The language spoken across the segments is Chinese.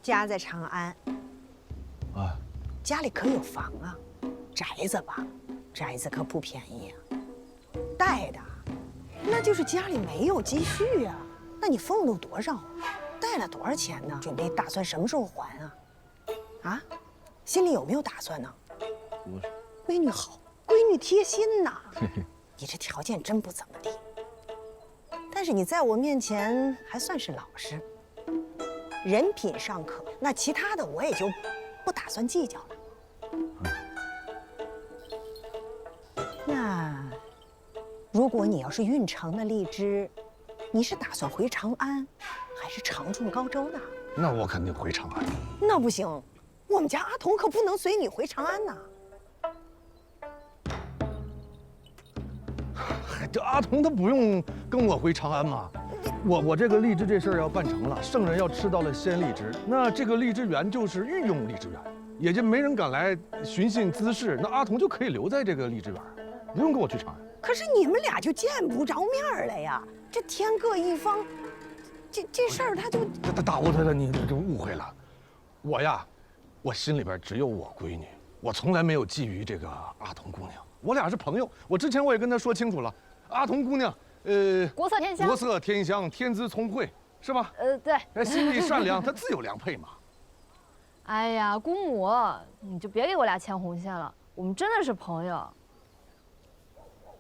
家在长安，啊，家里可有房啊？宅子吧，宅子可不便宜啊。贷的，那就是家里没有积蓄啊。那你俸禄多少啊？贷了多少钱呢？准备打算什么时候还啊？啊，心里有没有打算呢？闺女好，闺女贴心呐。你这条件真不怎么地，但是你在我面前还算是老实，人品尚可。那其他的我也就不打算计较了。那如果你要是运成了荔枝，你是打算回长安，还是常驻高州呢？那我肯定回长安。那不行，我们家阿童可不能随你回长安呐。这阿童他不用跟我回长安吗？我这个荔枝这事儿要办成了，圣人要吃到了鲜荔枝，那这个荔枝园就是御用荔枝园，也就没人敢来寻衅滋事，那阿童就可以留在这个荔枝园，不用跟我去长安。可是你们俩就见不着面了呀，这天各一方，这事儿他就大胡子，你这误会了，我呀，我心里边只有我闺女，我从来没有觊觎这个阿童姑娘，我俩是朋友，我之前我也跟她说清楚了，阿童姑娘，国色天香，国色天香，天资聪慧，是吧？对。心地善良，她自有良配嘛。哎呀，姑母，你就别给我俩牵红线了，我们真的是朋友。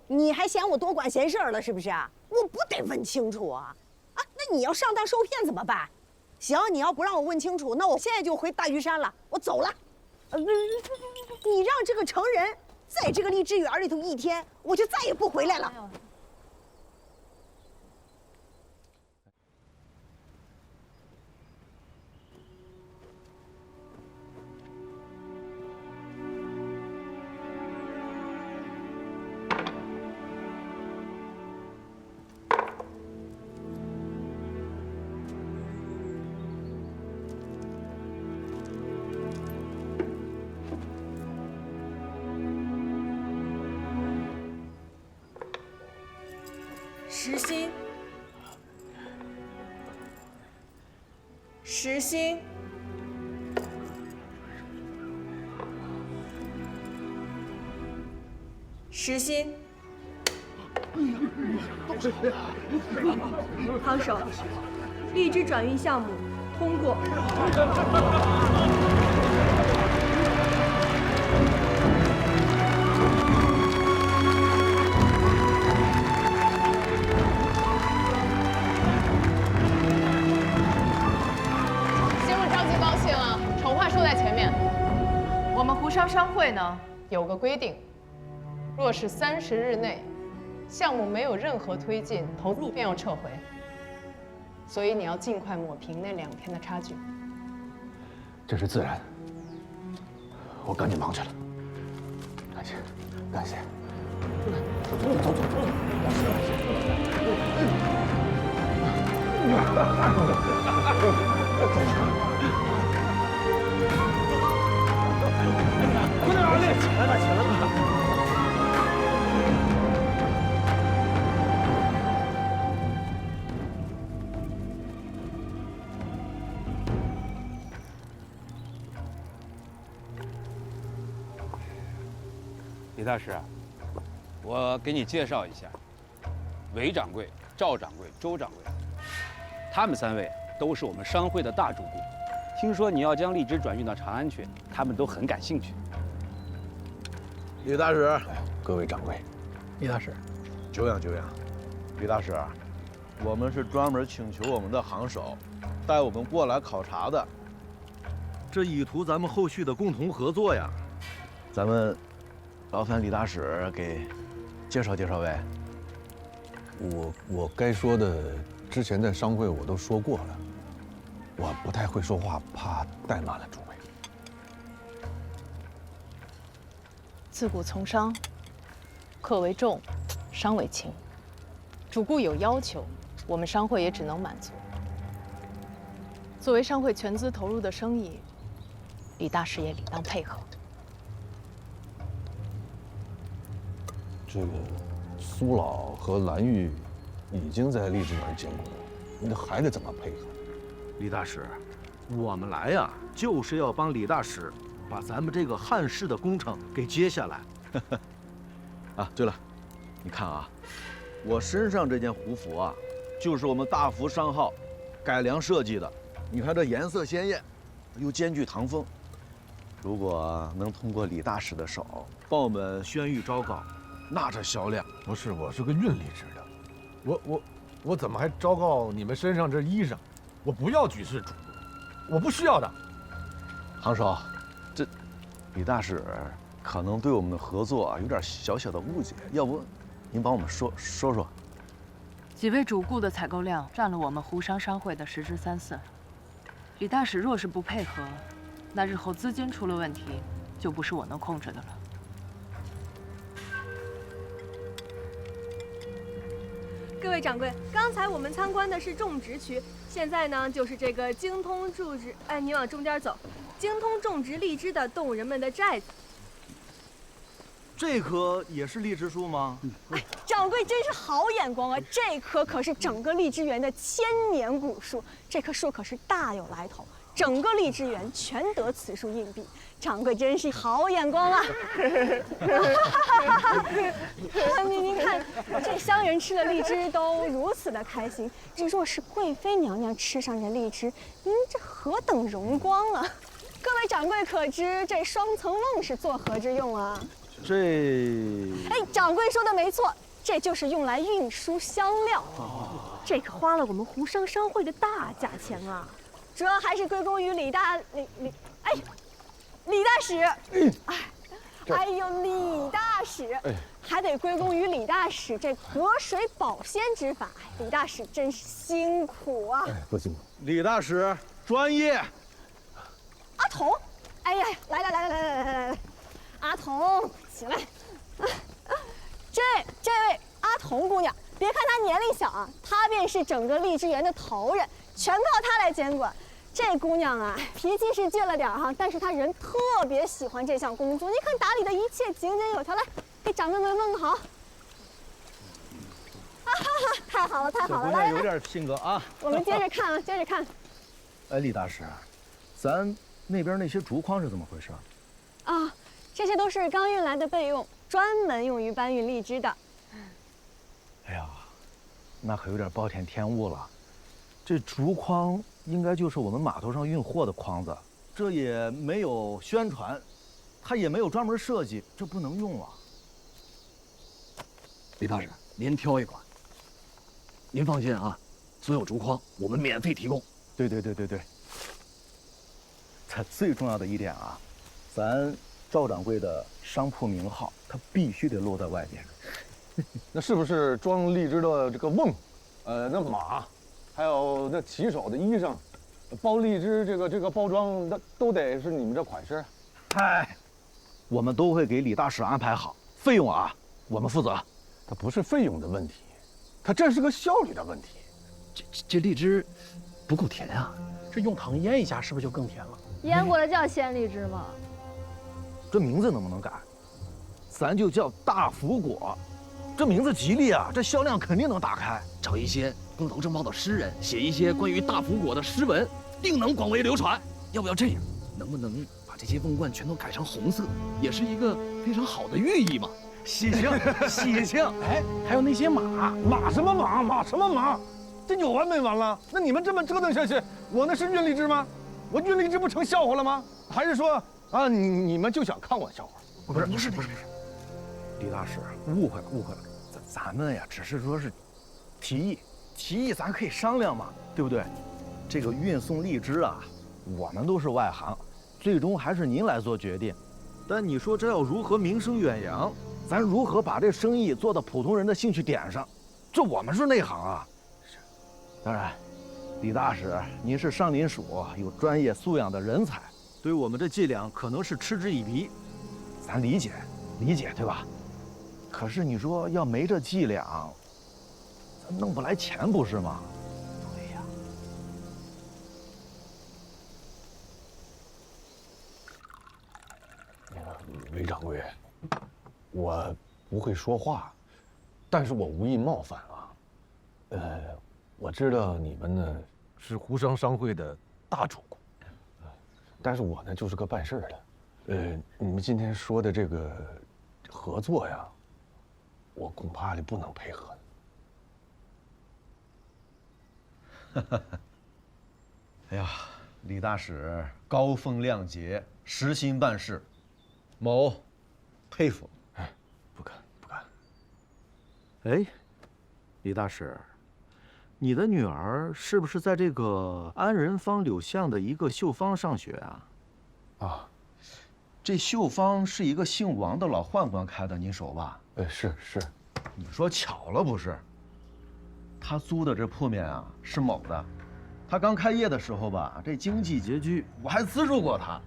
你还嫌我多管闲事儿了是不是啊？我不得问清楚啊！啊，那你要上当受骗怎么办？行，你要不让我问清楚，那我现在就回大屿山了，我走了。你让这个成人在这个荔枝园里头一天，我就再也不回来了。实心，实心，实心。行首，荔枝转运项目通过。我们湖商商会呢有个规定，若是30日内项目没有任何推进，投入便要撤回。所以你要尽快抹平那2天的差距。这是自然，我赶紧忙去了。感谢，感谢。快点啊！起来吧，起来吧！李大师，我给你介绍一下，韦掌柜、赵掌柜、周掌柜，他们3位都是我们商会的大主顾。听说你要将荔枝转运到长安去，他们都很感兴趣。李大使，各位掌柜，李大使，久仰久仰。李大使，我们是专门请求我们的行手带我们过来考察的，这以图咱们后续的共同合作呀。咱们劳烦李大使给介绍介绍呗。我该说的之前在商会我都说过了，我不太会说话，怕怠慢了诸位。自古从商，客为重，商为轻。主顾有要求，我们商会也只能满足。作为商会全资投入的生意，李大使也理当配合。这个苏老和蓝玉已经在荔枝园见过了，那还得怎么配合？李大使，我们来呀，就是要帮李大使把咱们这个汉室的工程给接下来。啊，对了，你看啊，我身上这件胡服啊，就是我们大福商号改良设计的。你看这颜色鲜艳，又兼具唐风。如果能通过李大使的手帮我们宣谕昭告，那这销量……不是，我是个运荔枝的，我怎么还昭告你们身上这衣裳？我不要举世主，我不需要的。行首，这李大使可能对我们的合作啊有点小小的误解，要不您帮我们说说？几位主顾的采购量占了我们湖商商会的3/4。李大使若是不配合，那日后资金出了问题，就不是我能控制的了。各位掌柜，刚才我们参观的是种植区，现在呢就是这个精通种植，哎，你往中间走，精通种植荔枝的动物人们的寨子。这棵也是荔枝树吗？哎，掌柜真是好眼光啊！这棵可是整个荔枝园的1000年古树，这棵树可是大有来头，整个荔枝园全得此树硬币。掌柜真是好眼光啊！您看，这乡人吃了荔枝都如此的开心，这若是贵妃娘娘吃上这荔枝，您这何等荣光啊！各位掌柜可知这双层瓮是作何之用啊？哎，掌柜说的没错，这就是用来运输香料。这可花了我们湖商商会的大价钱啊！主要还是归功于李大使。哎呦，李大使，还得归功于李大使这隔水保鲜之法。李大使真是辛苦啊！不辛苦。李大使专业。阿童，哎呀，来，阿童起来。这位阿童姑娘，别看她年龄小啊，她便是整个荔枝园的头人，全靠她来监管。这姑娘啊，脾气是倔了点哈，但是她人特别喜欢这项工作。你看打理的一切井井有条，来给掌柜们问个好。太好了！小姑娘有点性格啊。我们接着看。哎，李大使，咱那边那些竹筐是怎么回事？啊，这些都是刚运来的备用，专门用于搬运荔枝的。哎呀，那可有点暴殄天物了。这竹筐应该就是我们码头上运货的筐子，这也没有宣传，它也没有专门设计，这不能用啊。李大使，您挑一款。您放心啊，所有竹筐我们免费提供。对。这最重要的一点啊，咱赵掌柜的商铺名号，它必须得露在外边。那是不是装荔枝的这个瓮，那马，还有那骑手的衣裳，包荔枝这个包装，那都得是你们这款式？嗨，我们都会给李大使安排好，费用啊，我们负责。它不是费用的问题，它这是个效率的问题。这荔枝不够甜啊，这用糖腌一下是不是就更甜了？腌过了叫鲜荔枝吗？这名字能不能改？咱就叫大福果，这名字吉利啊，这销量肯定能打开。找一些风头正茂的诗人，写一些关于大福果的诗文，定能广为流传。要不要这样？能不能把这些瓮罐全都改成红色，也是一个非常好的寓意嘛？喜庆，喜庆！哎，还有那些马什么马？这有完没完了？那你们这么折腾下去，我那是运荔枝吗？我运荔枝不成笑话了吗？还是说啊，你们就想看我笑话？不是，李大使误会了。咱们呀，只是说是提议，咱可以商量嘛，对不对？这个运送荔枝啊，我们都是外行，最终还是您来做决定。但你说这要如何名声远扬？咱如何把这生意做到普通人的兴趣点上？这我们是内行啊。当然，李大使，您是上林署有专业素养的人才，对我们这伎俩可能是嗤之以鼻，咱理解，对吧？可是你说要没这伎俩，咱弄不来钱，不是吗？对呀。韦掌柜，我不会说话，但是我无意冒犯啊。我知道你们呢是湖商商会的大主顾，但是我呢就是个办事儿的。你们今天说的这个合作呀，我恐怕的不能配合。哎呀，李大使高风亮节，实心办事，某佩服。哎，不敢不敢。哎，李大使，你的女儿是不是在这个安仁坊柳巷的一个秀坊上学啊？啊，这秀坊是一个姓王的老宦官开的，您熟吧？是。你说巧了不是？他租的这铺面啊是某的，他刚开业的时候吧，这经济拮据，我还资助过他。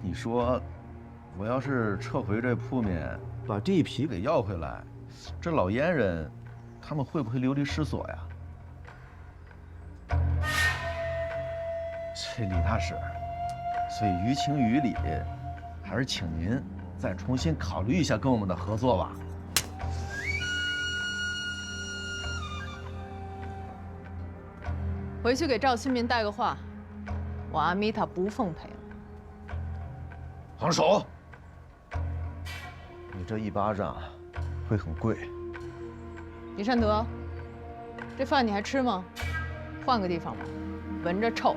你说，我要是撤回这铺面，把地皮给要回来，这老阉人，他们会不会流离失所呀？这李大使，所以于情于理，还是请您再重新考虑一下跟我们的合作吧。回去给赵新民带个话，我阿米塔不奉陪了。放手！你这一巴掌会很贵。李善德，这饭你还吃吗？换个地方吧，闻着臭。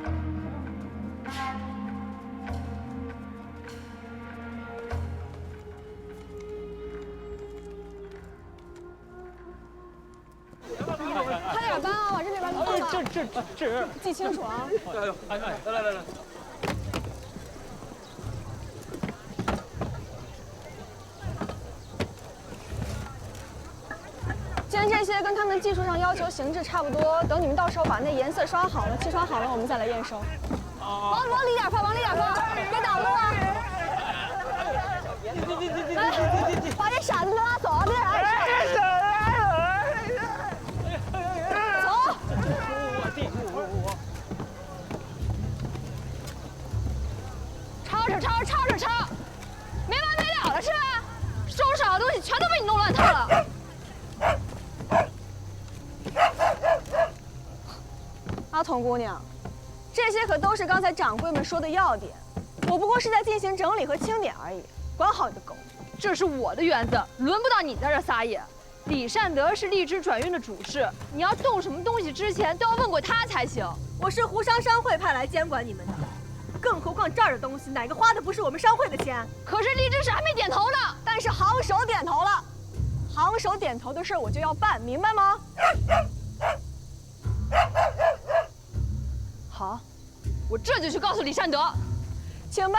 快点搬啊，往这边搬搬啊！这，记清楚啊！哎，来。既然这些跟他们技术上要求形制差不多，等你们到时候把那颜色刷好了、漆刷好了，我们再来验收。往里点放，往里点放，别挡路啊！来，把这傻子拉走，别让人走。吵，没完没了了是吧？收拾好东西全都被你弄乱套了。阿童姑娘，这些可都是刚才掌柜们说的要点，我不过是在进行整理和清点而已，管好你的狗。这是我的园子，轮不到你在这撒野。李善德是荔枝转运的主事，你要动什么东西之前都要问过他才行。我是湖商商会派来监管你们的，更何况这儿的东西哪个花的不是我们商会的钱？可是荔枝使还没点头呢，但是行首点头了，行首点头的事我就要办，明白吗？好，我这就去告诉李善德，请吧。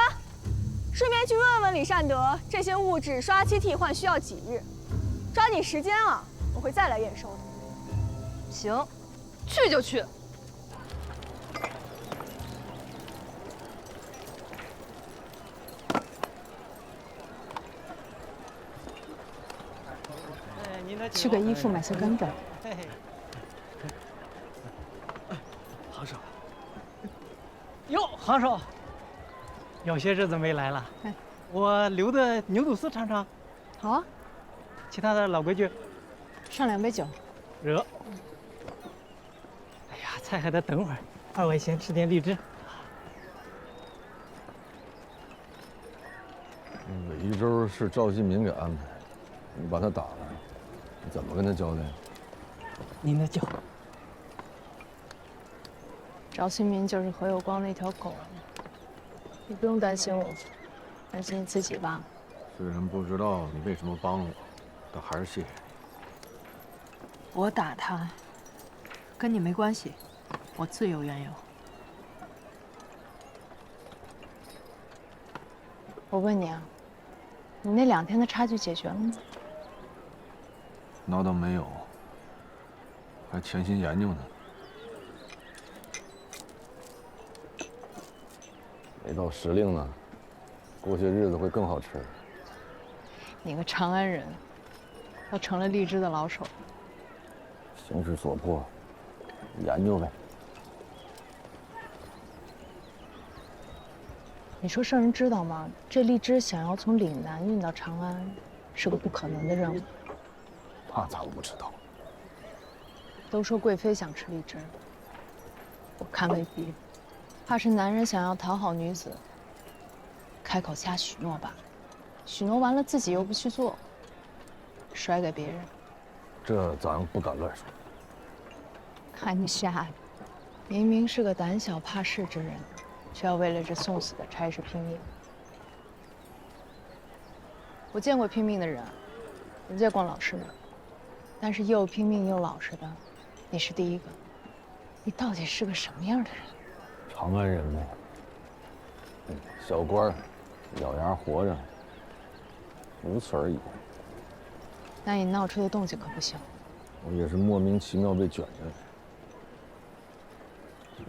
顺便去问问李善德，这些物质刷漆替换需要几日？抓紧时间啊，我会再来验收的。行，去就去。去给义父买些干蔗。行首，哟，行首，有些日子没来了，我留的牛肚丝尝尝。好啊。其他的老规矩，上2杯酒。热。哎呀，菜还得等会儿，二位先吃点荔枝。韦一舟是赵新民给安排，你把他打了，你怎么跟他交代？您的酒。赵新民就是何有光那条狗，你不用担心我，担心你自己吧。虽然不知道你为什么帮我，但还是谢谢你。我打他，跟你没关系，我自有缘由。我问你啊，你那2天的差距解决了吗？那倒没有，还潜心研究呢。没到时令呢，过些日子会更好吃。你个长安人，都成了荔枝的老手。形势所迫，研究呗。你说圣人知道吗？这荔枝想要从岭南运到长安，是个不可能的任务。那咱不知道。都说贵妃想吃荔枝，我看未必。怕是男人想要讨好女子，开口瞎许诺吧，许诺完了自己又不去做，甩给别人。这咱不敢乱说。看你瞎的，明明是个胆小怕事之人，却要为了这送死的差事拼命。我见过拼命的人，也见过老实的，但是又拼命又老实的，你是第一个。你到底是个什么样的人？长安人呗，小官儿，咬牙活着，如此而已。那你闹出的动静可不小。我也是莫名其妙被卷进来。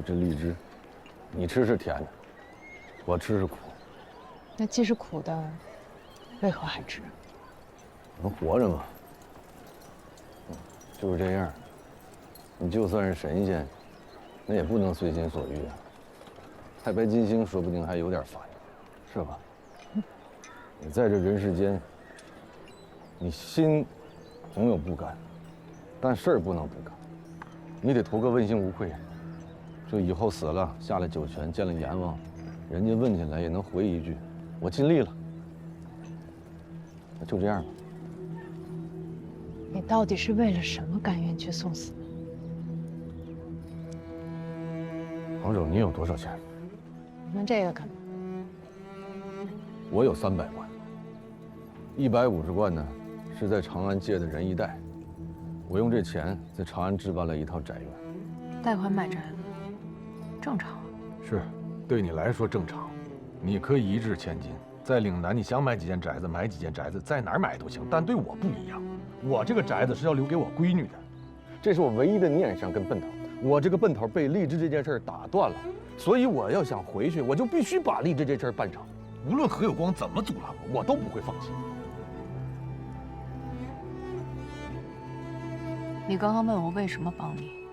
这荔枝，你吃是甜的，我吃是苦。那既是苦的，为何还吃？能活着吗？就是这样。你就算是神仙，那也不能随心所欲啊。太白金星说不定还有点烦，是吧？你在这人世间，你心总有不甘，但事儿不能不干，你得图个问心无愧。就以后死了，下了九泉，见了阎王，人家问起来也能回一句：“我尽力了。”那就这样吧。你到底是为了什么甘愿去送死？黄总，你有多少钱？那这个干嘛？我有300贯，150贯呢是在长安借的仁义贷，我用这钱在长安置办了一套宅院。贷款买宅子，正常。是，对你来说正常，你可以一掷千金，在岭南你想买几间宅子买几间宅子，在哪儿买都行。但对我不一样，我这个宅子是要留给我闺女的，这是我唯一的念想跟奔头。我这个奔头被荔枝这件事打断了，所以我要想回去，我就必须把荔枝这事办成。无论何有光怎么阻拦我，我都不会放弃。你刚刚问我为什么帮你，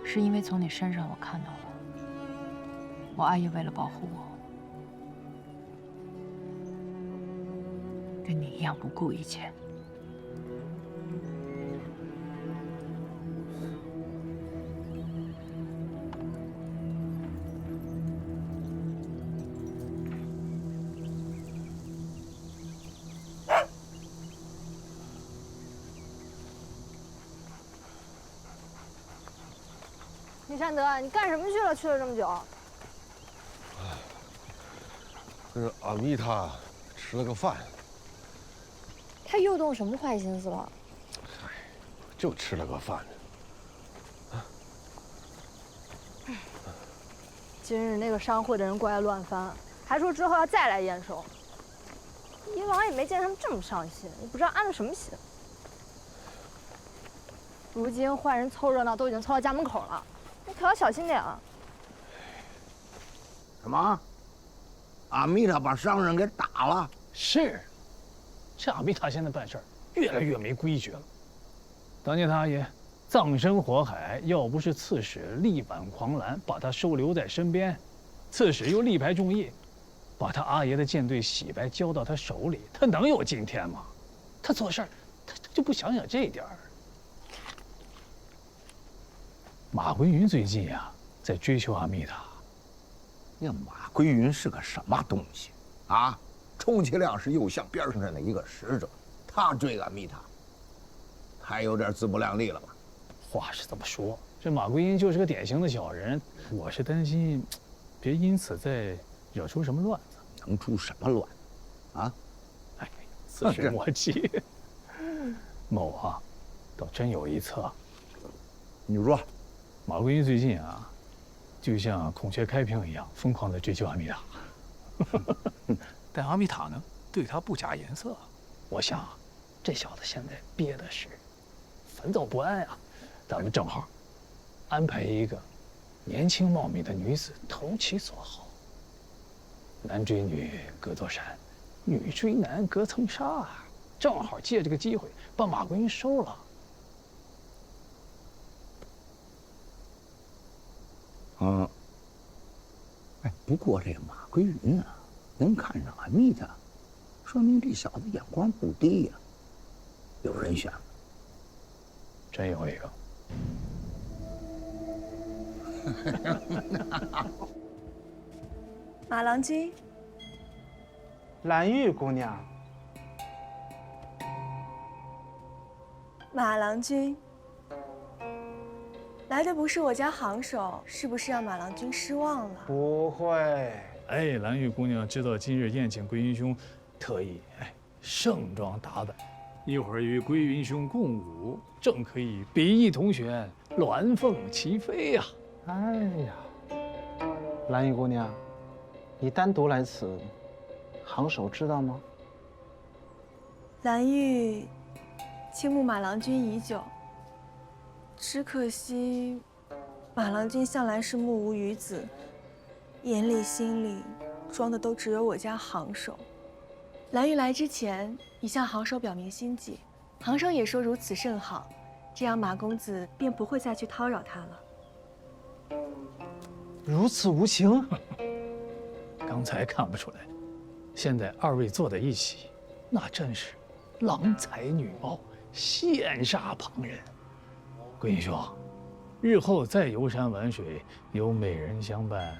是因为从你身上我看到了，我阿姨为了保护我，跟你一样不顾一切。李善德，你干什么去了？去了这么久。这是阿米塔吃了个饭，他又动什么坏心思了？就吃了个饭。今日那个商会的人过来乱翻，还说之后要再来验收。以往也没见他们这么上心，也不知道安了什么心。如今坏人凑热闹都已经凑到家门口了，你可要小心点啊！什么？阿米塔把商人给打了？是，这阿米塔现在办事儿越来越没规矩了。当年他阿爷葬身火海，要不是刺史力挽狂澜把他收留在身边，刺史又力排众议，把他阿爷的舰队洗白交到他手里，他能有今天吗？他做事儿，他就不想想这一点儿。马归云最近呀，在追求阿米塔。那马归云是个什么东西啊？充其量是右相边上的一个使者，他追阿米塔，还有点自不量力了吧？话是这么说，这马归云就是个典型的小人，我是担心，别因此再惹出什么乱子。能出什么乱？啊？哎，自是莫急。某啊，倒真有一策。你说，马归云最近啊，就像孔雀开屏一样，疯狂地追求阿米塔。但阿米塔呢，对他不假颜色。我想，这小子现在憋的是烦躁不安啊。咱们正好安排一个年轻貌美的女子投其所好，男追女隔座山，女追男隔层纱，正好借这个机会把马归云收了。嗯。哎，不过这马归云啊，能看上阿米塔，说明这小子眼光不低呀。有人选吗？真有一个。马郎君，兰玉姑娘，马郎君，来的不是我家行首，是不是让马郎君失望了？不会。哎，兰玉姑娘知道今日宴请归云兄，特意盛装打扮，一会儿与归云兄共舞，正可以比翼同旋，鸾凤齐飞呀！哎呀，兰玉姑娘，你单独来此，行首知道吗？兰玉倾慕马郎君已久，只可惜马郎君向来是目无余子，眼里心里装的都只有我家行首。兰玉来之前已向行首表明心迹，行首也说如此甚好，这样马公子便不会再去叨扰他了。如此无情？刚才看不出来，现在二位坐在一起，那真是郎才女貌，羡煞旁人。归云兄，日后再游山玩水，有美人相伴，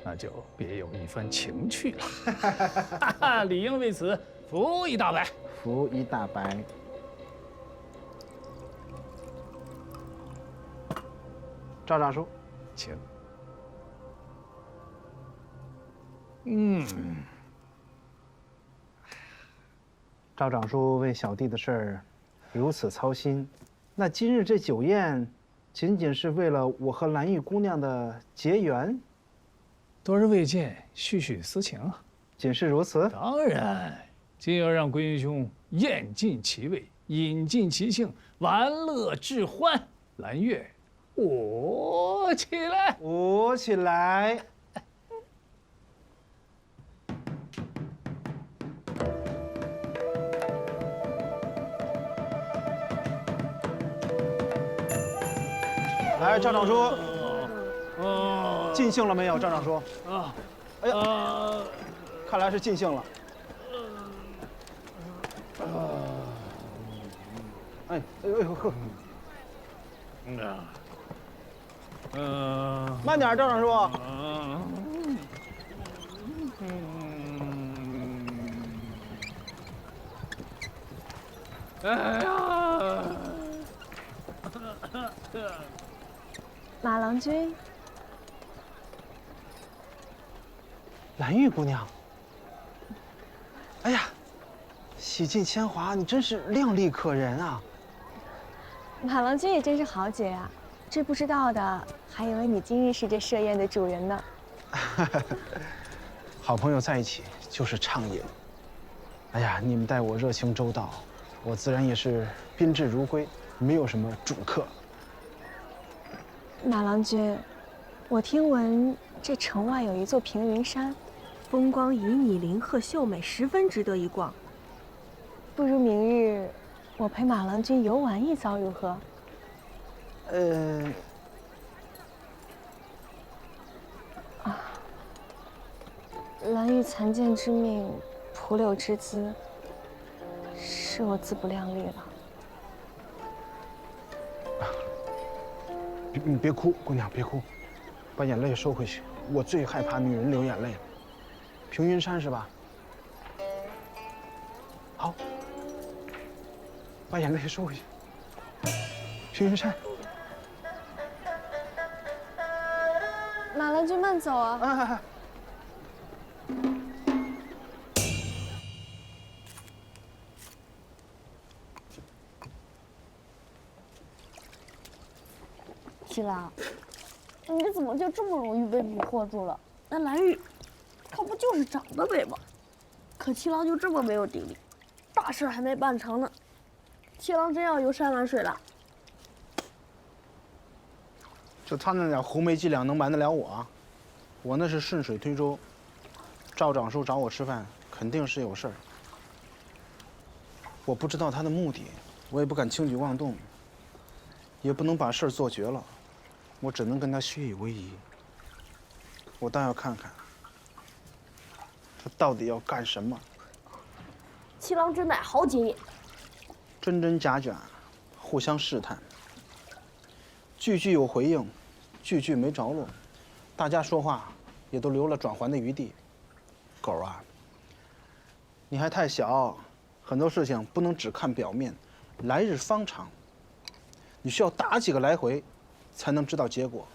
那就别有一番情趣了。理应为此扶一大白。扶一大白。赵长叔，请。赵长叔为小弟的事儿如此操心，那今日这酒宴，仅仅是为了我和兰玉姑娘的结缘？多日未见，叙叙私情啊。仅是如此？当然，今要让归云兄宴尽其味，饮尽其兴，玩乐致欢。兰月，舞起来！舞起来！来，赵长叔，尽兴了没有？赵长叔，哎呀，看来是尽兴了。哎呦呵，慢点，赵长叔。哎呀！马郎君，兰玉姑娘，哎呀，洗尽铅华，你真是靓丽可人啊！马郎君也真是豪杰啊！这不知道的还以为你今日是这设宴的主人呢。好朋友在一起就是畅饮。哎呀，你们待我热情周到，我自然也是宾至如归，没有什么主客。马郎君，我听闻这城外有一座平云山，风光旖旎，林壑秀美，十分值得一逛。不如明日我陪马郎君游玩一遭如何？兰玉残剑之命，蒲柳之姿，是我自不量力了。你别哭，姑娘别哭，把眼泪收回去。我最害怕女人流眼泪了。平云山是吧？好，把眼泪收回去。平云山。马郎君慢走啊！七郎，你怎么就这么容易被迷惑住了？那蓝玉，她不就是长得美吗？可七郎就这么没有定力，大事还没办成呢。七郎真要游山玩水了？就他那点红梅伎俩能瞒得了我？我那是顺水推舟。赵长叔找我吃饭，肯定是有事儿。我不知道他的目的，我也不敢轻举妄动，也不能把事儿做绝了。我只能跟他学以为宜。我倒要看看，他到底要干什么。七郎真乃好姐也，真真假假，互相试探，句句有回应，句句没着落，大家说话也都留了转圜的余地。狗啊，你还太小，很多事情不能只看表面，来日方长。你需要打几个来回，才能知道结果。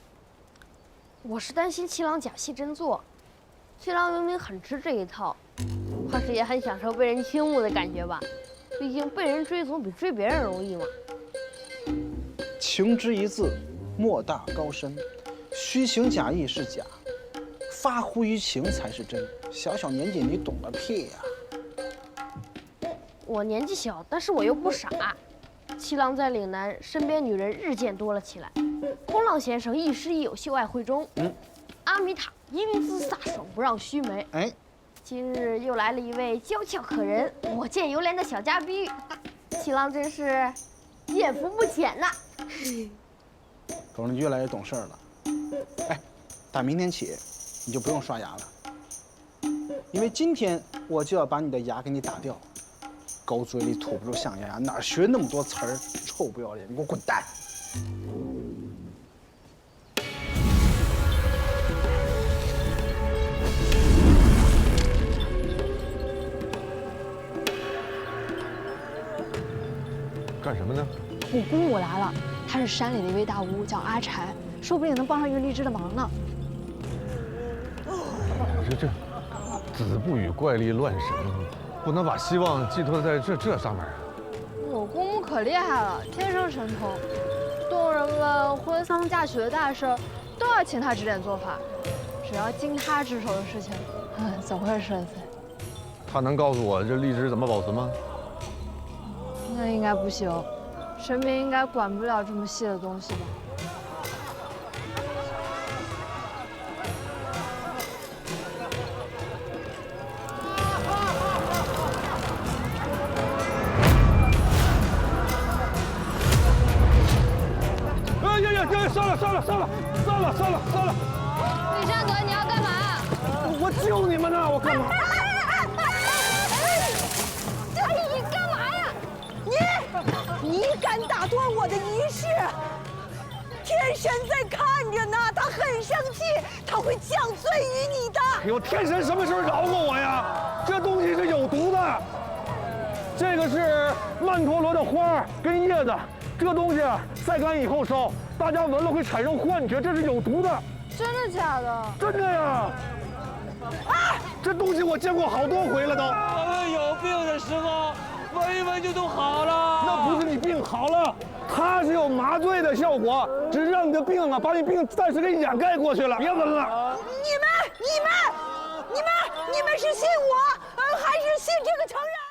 我是担心七郎假戏真做，七郎明明很吃这一套，怕是也很享受被人倾慕的感觉吧？毕竟被人追总比追别人容易嘛。情之一字，莫大高深，虚情假意是假，发乎于情才是真。小小年纪你懂个屁呀！我年纪小，但是我又不傻。七郎在岭南身边女人日渐多了起来，空浪先生亦师亦友，秀爱慧中。阿米塔英姿飒爽，不让须眉。今日又来了一位娇俏可人、我见犹怜的小家碧玉，七郎真是艳福不浅呐。狗，你越来越懂事儿了。打明天起，你就不用刷牙了，因为今天我就要把你的牙给你打掉。狗嘴里吐不出象牙，哪学那么多词儿？臭不要脸！你给我滚蛋！干什么呢？我姑母来了，她是山里的一位大巫，叫阿柴，说不定能帮上一个荔枝的忙呢。这子不语怪力乱神，不能把希望寄托在这上面啊！我姑母可厉害了，天生神通，动人们婚丧嫁娶的大事都要请她指点做法，只要经她之手的事情，总会顺遂。他能告诉我这荔枝怎么保存吗？那应该不行，身边应该管不了这么细的东西吧？算了！李善德，你要干嘛？我救你们呢！我干嘛？你干嘛呀？你敢打断我的仪式？天神在看着呢，他很生气，他会降罪于你的。有天神什么时候饶过我呀？这东西是有毒的。这个是曼陀罗的花跟叶子，这个东西晒干以后烧，大家闻了会产生幻觉，这是有毒的。真的假的？真的呀！这东西我见过好多回了都。我们有病的时候闻一闻就都好了。那不是你病好了，它是有麻醉的效果，只是让你的病把你病暂时给掩盖过去了。别闻了。你们是信我，还是信这个成人？